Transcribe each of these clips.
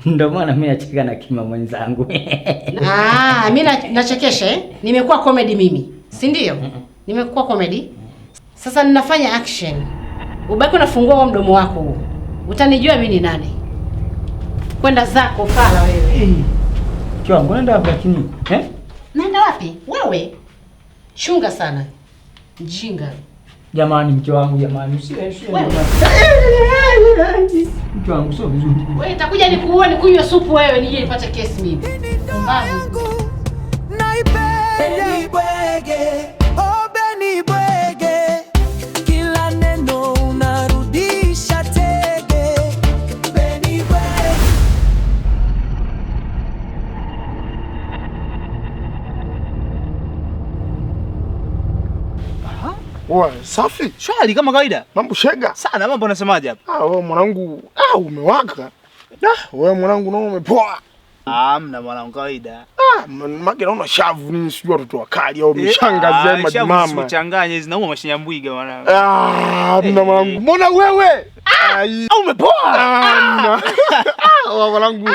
Ndio maana mimi nacheka na Kima mwenzangu. Mimi nachekesha Nimekuwa comedy mimi. Si ndio? Nimekuwa comedy. Sasa ninafanya action. Ubaki unafungua huo mdomo wako huo. Utanijua mimi ni nani? Kwenda zako fala wewe. Chwangu nenda wapi lakini? Naenda wapi? Wewe. Chunga sana. Mjinga. Jamani mke wangu jamani, usiwe. Mke wangu sio vizuri. Wewe nitakuja nikuue nikunywe supu wewe nije nipate kesi mimi. Mbavu. Naipenda bwege, oh Beni bwege. Kila neno unarudisha tege. Beni bwege. Wewe safi? Shwari kama kawaida. Mambo shega? Sana mambo unasemaje hapa? Wewe mwanangu, umewaka. Wewe mwanangu naona umepoa. Hamna mwanangu kawaida. Mage naona shavu nini sijui watoto wakali au mishangazi ya majimama. Shavu kuchanganya hizi nauma mashinyambwiga mwanangu. Hamna mwanangu. Mbona wewe? Umepoa? Wewe mwanangu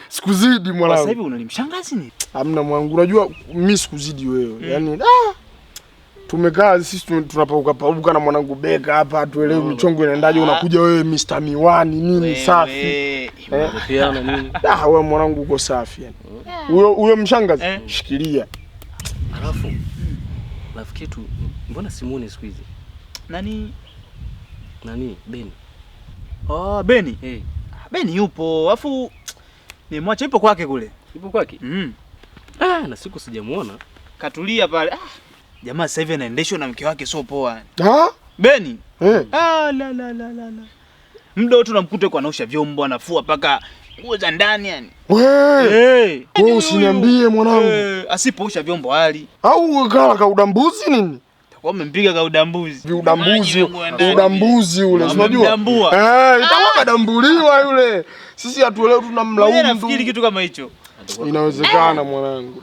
sikuzidi mwanangu. Sasa hivi unanimshangazi ni? Hamna mwanangu. Unajua mimi sikuzidi wewe. Yaani tumekaa sisi tunapauka na mwanangu Beka hapa tuelewe michongo inaendaje, unakuja wewe Mr. Miwani nini safi. Unafiana nini? Wewe mwanangu uko safi yani. Huyo mshangazi shikilia. Alafu rafiki yetu mbona simuone siku hizi? Nani? Beni. Beni. Eh. Beni yupo. Alafu nimwacha yupo kwake kule. Yupo kwake? Na siku sijamuona. Katulia pale. Jamaa sasa hivi anaendeshwa na mke wake sio poa. Beni. La. Muda wote unamkuta kwa anaosha vyombo, anafua paka nguo za ndani yani. Wewe usiniambie mwanangu. Asipoosha vyombo hali. Au kala kaudambuzi nini? Takuwa umempiga kaudambuzi. Udambuzi ule, unajua? Itakuwa kadambuliwa yule. Sisi hatuelewi tunamlaumu. Mimi nafikiri kitu kama hicho. Inawezekana mwanangu.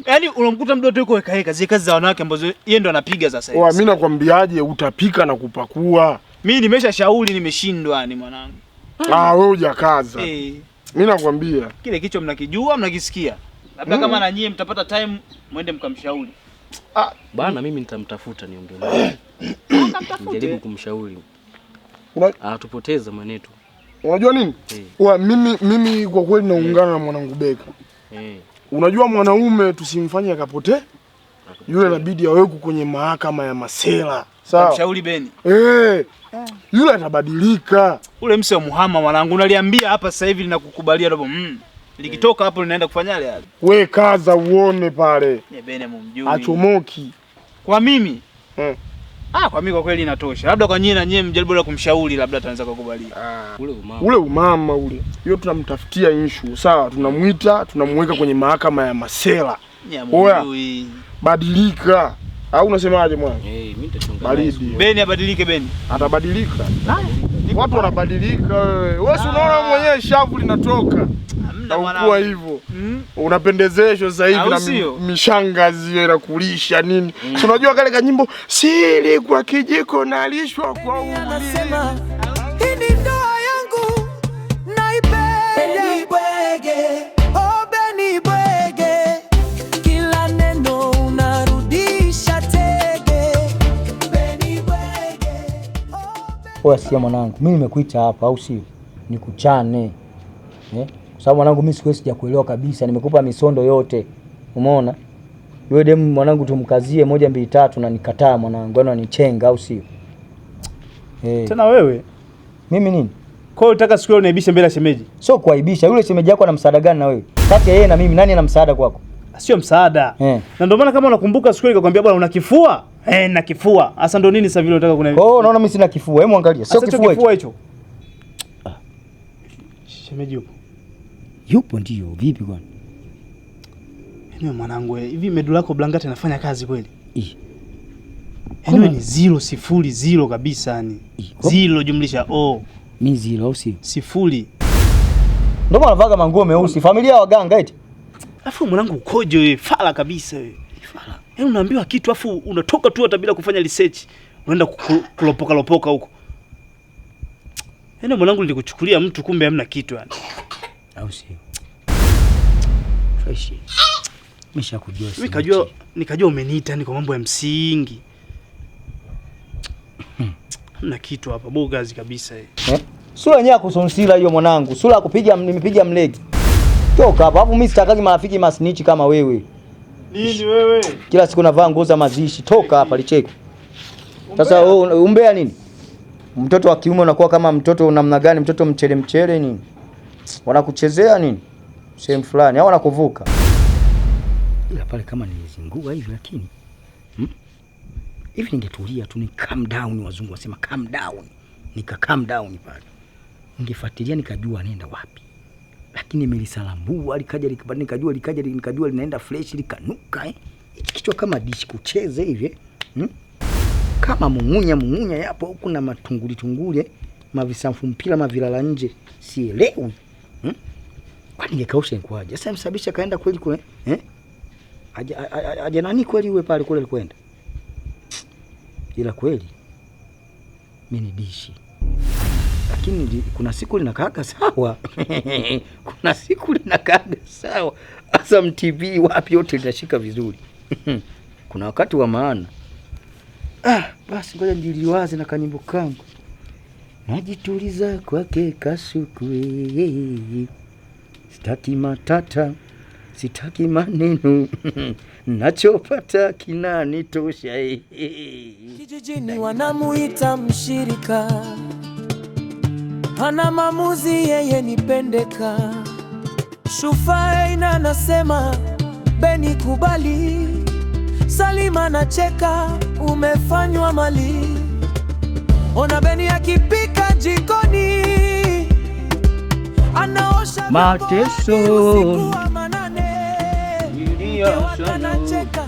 Yaani unamkuta mtu yuko weka zile kazi za wanawake ambazo yeye ndo anapiga sasa hivi. Mimi nakwambiaje utapika na kupakua. Mimi nimeshashauri nimeshindwa ni mwanangu. Wewe hujakaza. Mimi nakwambia. Kile kicho mnakijua, mnakisikia. Labda kama na nyie mtapata time muende mkamshauri. Bana mimi nitamtafuta niongee naye. Jaribu kumshauri. Tupoteza manetu. Unajua nini? Mimi kwa kweli naungana na mwanangu Beka. Unajua mwanaume tusimfanye akapotee. Yule inabidi awekwe kwenye mahakama ya masela. Sawa? Mshauri Beni. Yule atabadilika. Ule mse wa Muhama mwanangu unaliambia hapa sasa hivi linakukubalia robo. Likitoka hapo linaenda kufanya yale. We kaza uone pale. Beni mumjui. Achomoki. Kwa mimi? Kwa mimi kwa kweli inatosha. Labda kwa nyie na nyie mjaribu la kumshauri labda ataanza kukubalia. Ule umama ule. Hiyo tunamtafutia issue. Sawa, tunamuita, tunamweka kwenye mahakama ya masela. Oya. Badilika. Au unasemaje mwana? Mimi nitachunga. Baridi. Beni abadilike Beni. Atabadilika. Watu wanabadilika wewe. Wewe si unaona mwenyewe shavu linatoka. Kwa hivyo unapendezeshwa sasa hivi na mishangazi ile kulisha nini. Unajua kale kanyimbo siri kwa kijiko nalishwa kwa anasema hii ndoa yangu naipenda bwege. Oh Beni bwege. Kila neno unarudisha tege. Beni bwege. Wewe sikia mwanangu, mimi nimekuita hapa au sio? Nikuchane. Kwa sababu mwanangu mimi siku sijakuelewa kabisa, nimekupa misondo yote. Umeona? Yule demu mwanangu tumkazie 1 2 3 na nikataa mwanangu, ananichenga au sio? Tena wewe? Mimi nini? Kwa hiyo unataka siku leo unaibisha mbele ya shemeji? Sio kuaibisha, yule shemeji yako ana msaada gani na wewe? Kati ya yeye na mimi nani ana msaada kwako? Sio msaada. Na ndio maana kama unakumbuka siku ile nikakwambia bwana una kifua? Na kifua. Sasa ndio nini sasa vile unataka kuna? Unaona mimi sina kifua. Hebu angalia. Sio kifua hicho. Shemeji yupo. Yupo ndio, vipi bwana? Mwanangu hivi medula yako Blangati anafanya kazi kweli? Ni 0 kabisa yani. 0 jumlisha O. Mimi 0 au sio? 0. Ndio maana vaga manguo meusi, familia ya waganga eti. Afu mwanangu ukoje wewe? Fala kabisa wewe. Fala. Unaambiwa kitu afu unatoka tu hata bila kufanya research. Unaenda kulopoka huko. Mwanangu nilikuchukulia mtu kumbe hamna kitu yani. Au sio? Fresh. Nimeshakujua. Mimi nikajua umeniita ni kwa mambo ya msingi. Hamna kitu hapa, bogazi kabisa hii. Sura yenyewe kusonsila hiyo mwanangu. Sura kupiga nimepiga mlegi. Toka hapa. Hapo mimi sitakaji marafiki masnichi kama wewe. Nini wewe? Kila siku navaa nguo za mazishi. Toka hapa licheki. Sasa umbea nini? Mtoto wa kiume unakuwa kama mtoto namna gani? Mtoto mchele nini? Wanakuchezea nini? Sehemu fulani au wanakuvuka. Ila pale kama nilizingua hivi lakini hivi ningetulia tu ni calm down, wazungu wasema calm down. Nika calm down pale. Ningefuatilia nikajua anaenda wapi. Lakini nimelisalambua likaja likabadilika nikajua likaja nikajua linaenda fresh likanuka kichwa kama dish kucheze hivi kama mungunya yapo huku na matunguli mavisamfu mpira mavilala nje sielewi kwani ningekausha kwaje sasa msababisha kaenda kweli kule aje nani kweli uwe pale kule alikwenda ila kweli mimi ni dishi lakini kuna siku linakaaga sawa. Kuna siku linakaaga sawa. Azam TV wapi yote litashika vizuri. Kuna wakati wa maana. Basi ngoja niliwaze na kanyimbo kangu. Najituliza kwake kasukwe. Sitaki matata, sitaki maneno. Nachopata kinanitosha. Kijijini wanamuita mshirika. Hana maamuzi yeye nipendeka. Shufaina anasema Beni kubali. Salima nacheka umefanywa mali. Ona Beni akipika jikoni. Anaosha mateso anacheka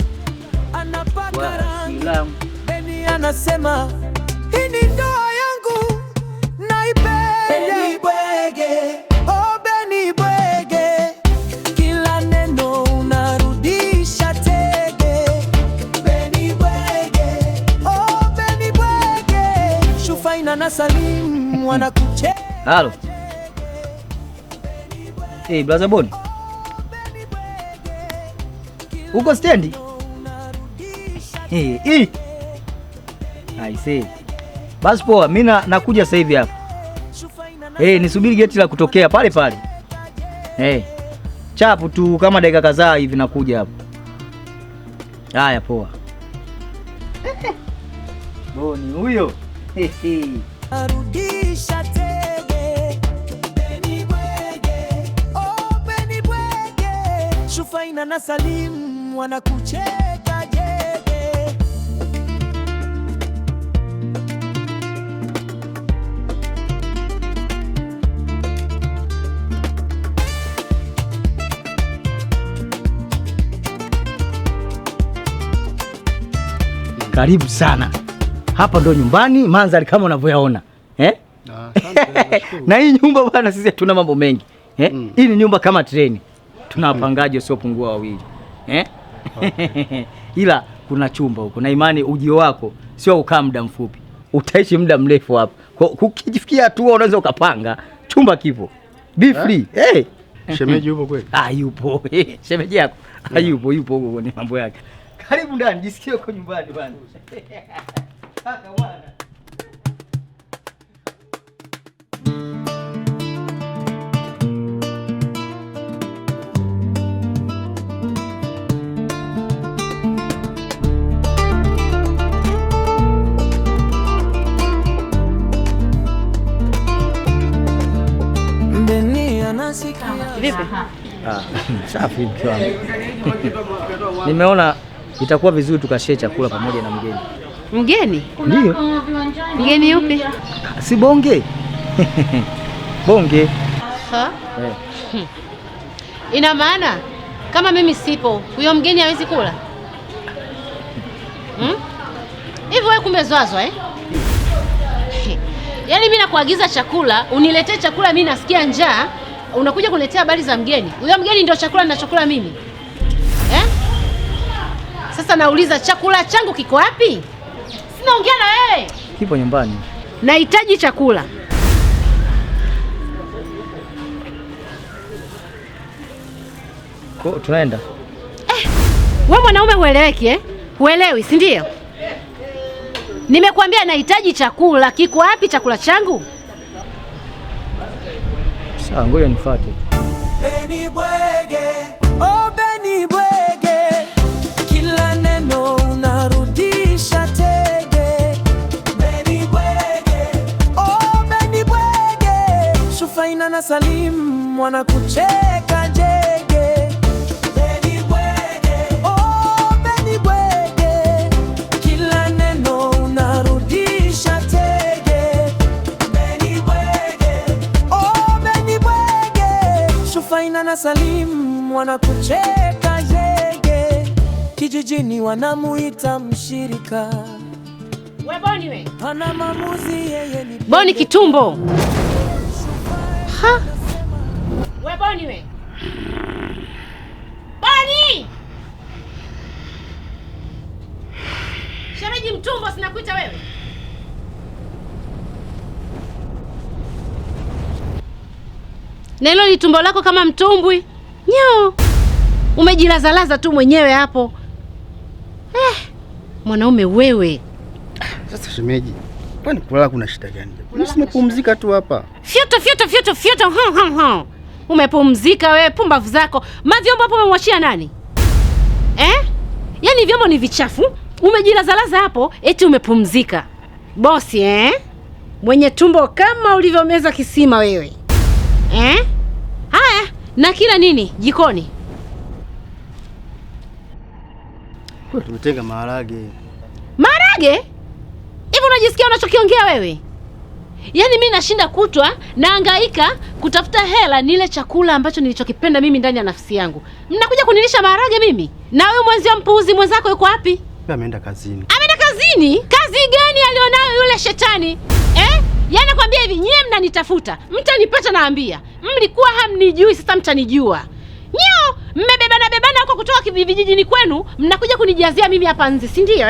anapaka rangi. Beni anasema hii ni ndoa yangu Beni bwege, oh Beni bwege. Kila neno unarudisha tege. Beni bwege, oh Beni bwege. Shufaina na Salim wanakuche. Halo. Hey, brother Boni. Uko stendi? I say. Basi poa, mimi nakuja sasa hivi hapa. Nisubiri geti la kutokea pale pale. Chapu tu kama dakika kadhaa hivi nakuja hapo. Haya poa. Boni huyo. Arudisha tege. Beni bwege, oh Beni bwege. Shufaina na Salim wanakucheka jege. Karibu sana. Hapa ndo nyumbani, mandhari kama unavyoyaona. Na hii nyumba bwana sisi tuna mambo mengi. Hii ni nyumba kama treni. Tuna wapangaji wasiopungua wawili. Ila kuna chumba huko. Na imani ujio wako sio ukaa muda mfupi. Utaishi muda mrefu hapa. Ukijifikia hatua unaweza ukapanga. Chumba kipo. Be free. Shemeji yupo kweli? Yupo. Shemeji yako. Yupo huko ni mambo yake. Karibu ndani, jisikie uko nyumbani bwana. Kaka bwana. Beni anasikia. Vipi? Safi mke wangu. Nimeona itakuwa vizuri tukashare chakula pamoja na mgeni. Mgeni? Ndio. Mgeni yupi? Si bonge. Bonge. Ina maana kama mimi sipo, huyo mgeni hawezi kula? Hivi wewe kumbe zwazwa Yaani mimi nakuagiza chakula, uniletee chakula mimi nasikia njaa, unakuja kuniletea habari za mgeni. Huyo mgeni ndio chakula ninachokula mimi. Sasa nauliza chakula changu kiko wapi? Sinaongea na wewe. Kipo nyumbani. Nahitaji chakula. Kwa tunaenda. Wewe mwanaume hueleweki Huelewi, si ndio? Nimekuambia nahitaji chakula. Kiko wapi chakula changu? Sawa, ngoja nifuate. Beni Bwege, oh Beni Bwege, kila neno unarudisha tege. Beni Bwege, oh Beni Bwege, Shufaina na Salim wanakucheka jege. Beni Bwege, oh Beni Bwege, kila neno unarudisha tege. Beni Bwege, oh Beni Bwege, Shufaina na Salim wanakucheka jege. Kijijini wanamuita mshirika. We Boni we. Hana maamuzi yeye ni Boni kitumbo. Ha? We Boni we. Boni! Shemeji mtumbo sinakuita wewe. Na hilo litumbo lako kama mtumbwi. Nyoo. Umejilazalaza tu mwenyewe hapo. Mwanaume wewe. Sasa shemeji, kwani kulala kuna shida gani? Mimi nimepumzika tu hapa. Fyuto. Umepumzika wewe, pumbavu zako. Mavyombo hapo umemwachia nani? Yaani vyombo ni vichafu. Umejilazalaza hapo eti umepumzika. Bosi mwenye tumbo kama ulivyomeza kisima wewe. Haya, na kila nini jikoni? Kwa tumetenga maharage. Maharage? Hivi unajisikia unachokiongea wewe? Yaani mimi nashinda kutwa nahangaika kutafuta hela nile chakula ambacho nilichokipenda mimi ndani ya nafsi yangu. Mnakuja kunilisha maharage mimi? Na wewe mwenzio mpuuzi mwenzako yuko wapi? Yeye ameenda kazini. Ameenda kazini? Kazi gani alionayo yule shetani? Yaani nakwambia hivi, nyie mnanitafuta, mtanipata naambia. Mlikuwa hamnijui, sasa mtanijua. Nyoo, mmebebana huko kutoka vijijini kwenu, mnakuja kunijazia mimi hapa nje, si ndio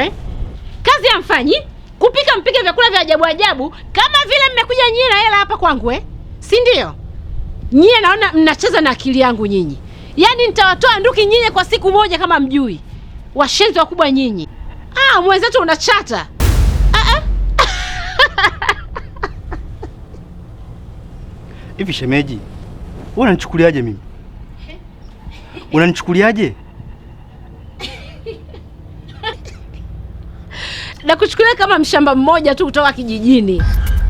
Kazi hamfanyi, kupika mpike vyakula vya ajabu kama vile mmekuja nyie na hela hapa kwangu si ndio? Nyie naona mnacheza na akili yangu nyinyi. Yaani nitawatoa nduki nyinyi kwa siku moja kama mjui. Washenzi wakubwa nyinyi. Mwenzetu unachata. Hivi shemeji, wewe unanichukuliaje mimi? Unanichukuliaje? Na kuchukulia kama mshamba mmoja tu kutoka kijijini.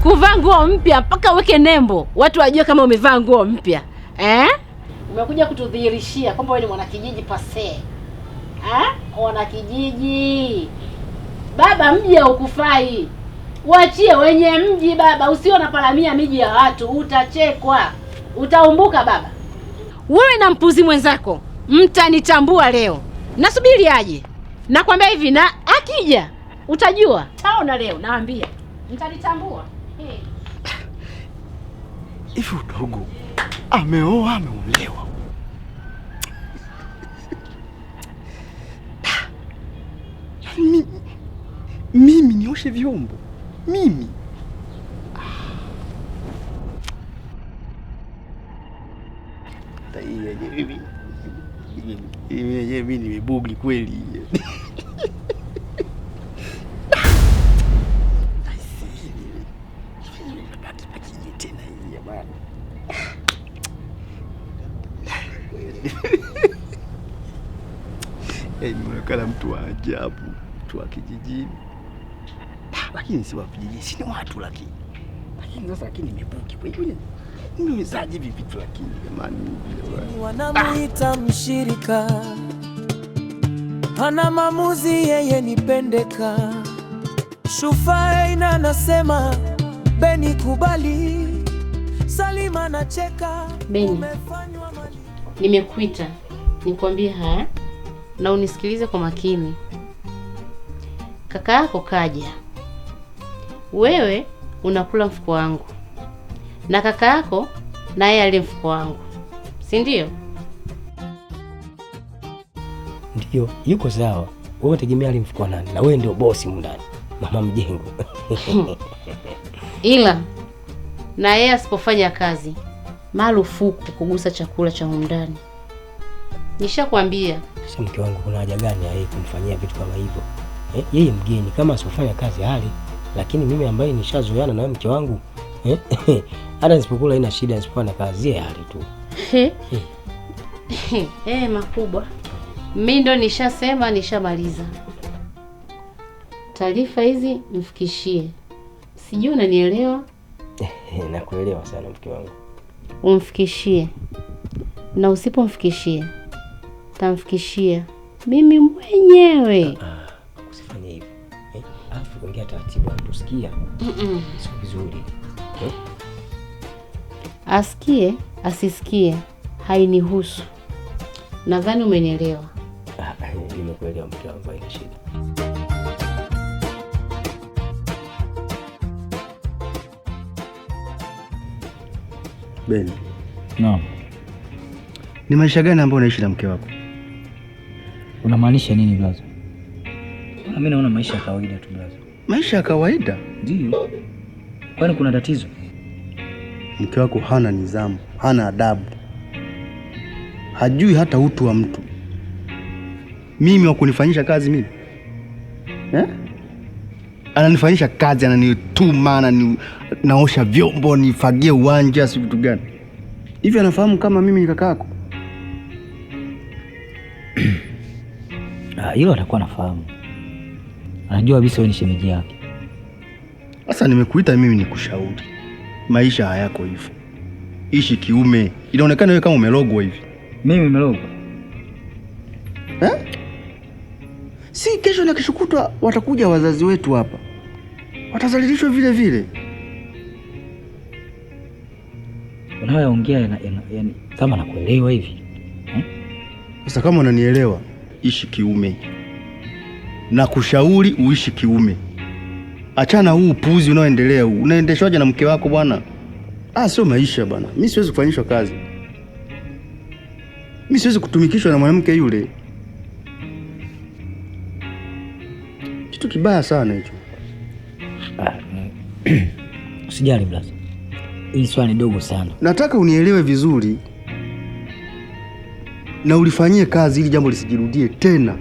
Kuvaa nguo mpya mpaka uweke nembo, watu wajue kama umevaa nguo mpya. Umekuja kutudhihirishia kwamba wewe ni mwana kijiji pase. Mwana kijiji. Baba, mji haukufai. Waachie wenye mji baba, usio napalamia miji ya watu, utachekwa. Utaumbuka baba. Wewe na mpuzi mwenzako mtanitambua leo. Nasubiri aje. Nakwambia hivi, na akija utajua. Taona leo naambia. Mtanitambua. Hivi udogo ameoa ameolewa? Mimi nioshe vyombo? Mimi mimi nimebugli kweli. Nimeonekana mtu wa ajabu, mtu wa kijijini. Lakini si wa kijijini, si ni watu lakini sasa nimebuki kwa hiyo nimewezaje hivi vitu lakini jamani, wanamuita mshirika. Hana maamuzi yeye ni pendeka. Shufaina anasema Beni kubali. Salima anacheka. Beni, nimekuita nikwambie haya na unisikilize kwa makini. Kaka yako kaja. Wewe unakula mfuko wangu. Na kaka yako na yeye ale mfuko wangu. Si ndio? Ndio, yuko sawa. Wewe tegemea ale mfuko nani? Na wewe ndio bosi mndani. Mama mjengo. Ila na yeye asipofanya kazi, marufuku kugusa chakula cha ndani. Nishakwambia. Sasa mke wangu kuna haja gani ya yeye kumfanyia vitu kama hivyo? Yeye mgeni kama asifanya kazi hali, lakini mimi ambaye nishazoeana na mke wangu hata nisipokula ina shida, nisipofanya kazi yeye hali tu. Makubwa. Mimi ndo nishasema, nishamaliza. Taarifa hizi mfikishie. Sijui unanielewa? Nakuelewa sana mke wangu. Umfikishie. Na usipomfikishia tamfikishia mimi mwenyewe. Usifanye hivyo. Afu ongea taratibu tusikia. Sio vizuri. Asikie, asisikie, hainihusu. Nadhani umenielewa. Nimekuelewa mke wangu, haina shida. Beni. Naam. Ni maisha gani ambayo unaishi na mke wako? Unamaanisha nini blaza? Mimi naona maisha ya kawaida tu blaza. Maisha ya kawaida? Ndio. Kwani kuna tatizo? Mke wako hana nidhamu, hana adabu. Hajui hata utu wa mtu. Mimi wa kunifanyisha kazi mimi? Ananifanyisha kazi, ananituma, naosha vyombo, nifagie uwanja, si vitu gani? Hivi anafahamu kama mimi ni kaka yako? Hilo atakuwa nafahamu. Anajua kabisa wewe ni shemeji yake. Sasa nimekuita mimi nikushauri. Maisha hayako hivyo. Ishi kiume. Inaonekana wewe kama umelogwa hivi. Mimi nimelogwa? Si kesho na kesho kutwa watakuja wazazi wetu hapa. Watazalilishwa vile vile. Unayoongea yani kama nakuelewa hivi. Sasa kama unanielewa, ishi kiume. Na kushauri uishi kiume. Achana huu upuzi unaoendelea huu. Unaendeshwaje na mke wako bwana? Sio maisha bwana. Mimi siwezi kufanyishwa kazi. Mimi siwezi kutumikishwa na mwanamke yule. Kitu kibaya sana hicho. Usijali blaza. Hii swali dogo sana. Nataka unielewe vizuri. Na ulifanyie kazi ili jambo lisijirudie tena.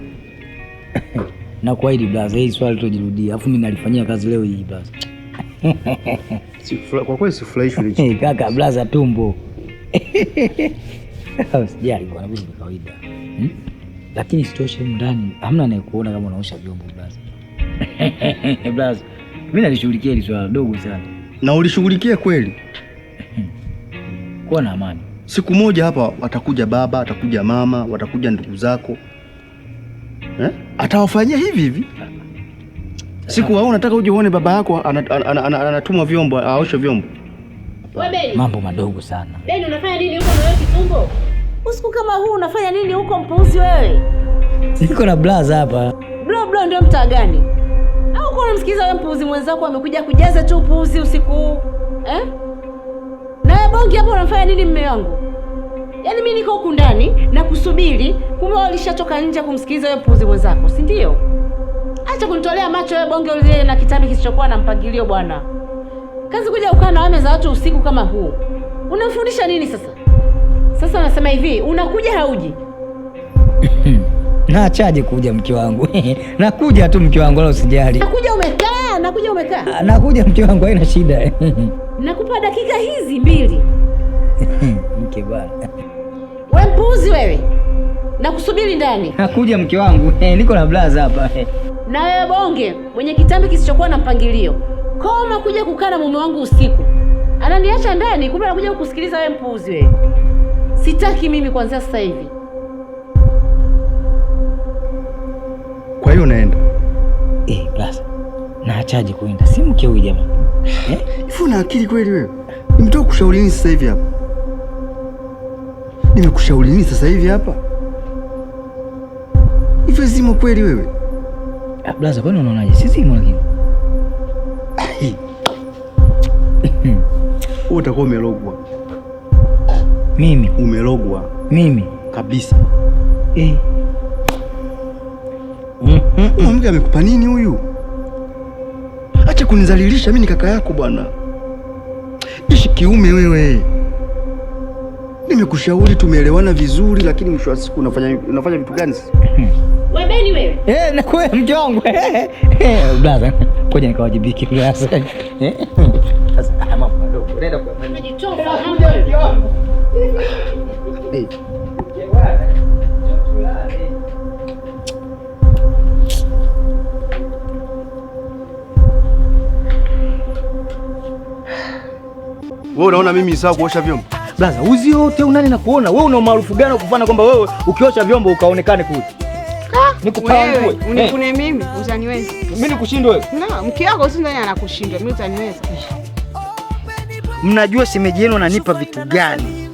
Na kuahidi blaza, hii swali litojirudia. Alafu mimi nalifanyia kazi leo hii blaza. Kwa kweli sifurahishwi hicho. Kaka blaza tumbo. Usijali bwana, mimi ni kawaida. Lakini sitoshe ndani hamna anayekuona kama unaosha vyombo blaza. Blaza, mimi nalishughulikia hili swala dogo sana. Na ulishughulikia kweli? Kuwa na amani. Siku moja hapa watakuja baba, watakuja mama, watakuja ndugu zako. Atawafanyia hivi hivi. Siku wao unataka uje uone baba yako anatumwa vyombo, aoshe vyombo. Wewe mambo madogo sana. Beni, unafanya nini huko na wewe kitumbo? Usiku kama huu unafanya nini huko mpuuzi wewe? Niko na blaza hapa. Bro ndio mtaa gani? Au uko unamsikiza wewe mpuuzi mwenzako amekuja kujaza tu upuuzi usiku huu? Na wewe bongi hapo unafanya nini mume wangu? Yaani mimi niko huku ndani na kusubiri, kumbe walishatoka nje kumsikiliza wewe mpuuzi mwenzako, si ndio? Acha kunitolea macho wewe bonge ule na kitambi kisichokuwa na mpangilio bwana. Kazi kuja ukaa na wame za watu usiku kama huu. Unamfundisha nini sasa? Sasa nasema hivi, unakuja hauji? Naachaje kuja mke wangu? Nakuja tu mke wangu, wala usijali. Nakuja umekaa. Nakuja mke wangu, haina shida. Nakupa dakika hizi 2. Mke bwana. Wewe mpuuzi wewe. Nakusubiri ndani. Nakuja mke wangu. Niko na blaza hapa. Na wewe bonge, mwenye kitambi kisichokuwa na mpangilio. Koma kuja kukaa na mume wangu usiku. Ananiacha ndani, kumbe anakuja kukusikiliza wewe mpuuzi wewe. Sitaki mimi kuanzia sasa hivi. Kwa hiyo naenda. Blaza. Naachaje kuenda? Si mke huyu jamaa. Hivi una akili kweli wewe? Nimetoka kushauri nini sasa hivi hapa? Nimekushauri nini sasa hivi hapa? Hivi zimo kweli wewe? Blaza, kwani unaonaje? Sisi lakini. Wewe utakuwa umelogwa. Mimi? Umelogwa. Mimi? Kabisa. Mwanamke amekupa nini huyu? Acha kunizalilisha, mimi ni kaka yako bwana. Ishi kiume wewe. Nimekushauri, tumeelewana vizuri, lakini mwisho wa siku unafanya vitu gani sasa? Wewe Beni wewe? Na kwa mke wangu. Blaza, ngoja nikawajibike blaza. Sasa mambo madogo. Nenda kwa mimi. Unajitoa Wewe unaona mimi sawa kuosha vyombo? Blaza, uzi yote unani na kuona. Wewe una maarufu gani kufanya kwamba wewe ukiosha vyombo ukaonekane kule? Wewe unikune mimi, utaniweza. Mimi nikushindwe wewe? Na mke wako si ndani anakushinda, mimi utaniweza. Mnajua shemeji yenu ananipa vitu gani?